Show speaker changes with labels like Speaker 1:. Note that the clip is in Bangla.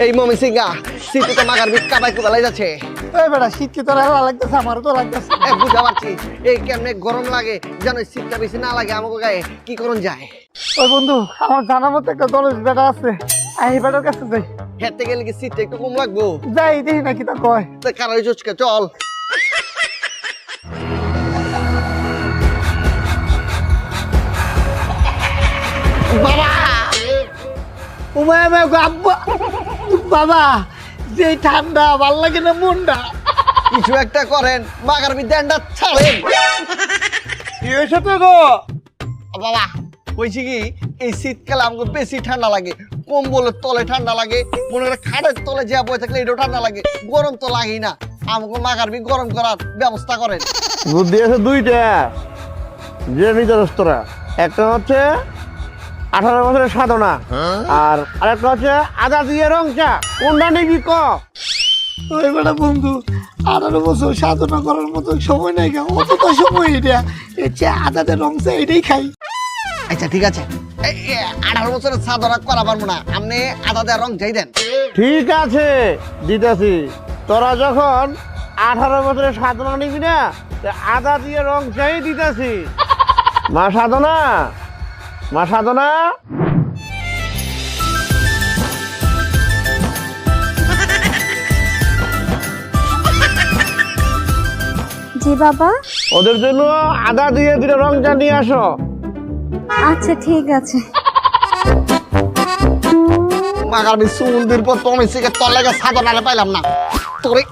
Speaker 1: এই মমি সিংহা শীতে তো মাগার বিট কাবাই কুবালাই যাচ্ছে।
Speaker 2: এই বেটা শীত কি তোর ভালো লাগতেছে? আমারও তো লাগতেছে।
Speaker 1: বুঝা পারছি এই কেমনে গরম লাগে যেন শীতটা বেশি না লাগে আমাকে গায়ে কি করুন যায়।
Speaker 2: ওই বন্ধু আমার জানা মতো একটা দলের বেটা আছে, এই বেটার কাছে যাই।
Speaker 1: হেঁটে গেলে কি শীতটা একটু কম লাগবো?
Speaker 2: যাই দেখি নাকি তা কয়।
Speaker 1: কারো চুচকে চল। বাবা
Speaker 2: উমায় আব্বা বাবা, যে ঠান্ডা ভাল লাগে না মনটা।
Speaker 1: কিছু একটা করেন, মাগার বিদ্যানটা ছাড়েন।
Speaker 2: কি হয়েছে তো গো?
Speaker 1: বাবা কইছি কি এই শীতকালে আমাকে বেশি ঠান্ডা লাগে, কম্বলের তলে ঠান্ডা লাগে, মনে করে খাটের তলে যে বই থাকলে এটাও ঠান্ডা লাগে, গরম তো লাগেই না। আমাকে মাগার বি গরম করার ব্যবস্থা করেন।
Speaker 3: বুদ্ধি আছে দুইটা, যে নিজস্বরা। একটা হচ্ছে 18 বছরের সাধনা, আর আরেকটা হচ্ছে আদা দিয়ে রং চা। কোনটা নিবি ক?
Speaker 2: ওই বেটা বন্ধু 18 বছর সাধনা করার মতো সময় নাই, অত তো সময় এটা। এর চেয়ে আদাতে রং চা এটাই খাই।
Speaker 1: আচ্ছা ঠিক আছে, 18 বছরের সাধনা করা পারবো না, আপনি আদা দেওয়ার রং চাই দেন।
Speaker 3: ঠিক আছে দিতেছি। তোরা যখন 18 বছরের সাধনা নিবি না, আদা দিয়ে রং চাই দিতেছি। মা সাধনা, মা সাধনা,
Speaker 4: জি বাবা।
Speaker 3: ওদের জন্য আদা দিয়ে দুটো রং চা নিয়ে আসো।
Speaker 4: আচ্ছা ঠিক আছে।
Speaker 1: মাগার বি সুন্দর পর তুমি সিকে তলে সাধনা পাইলাম না তোরে।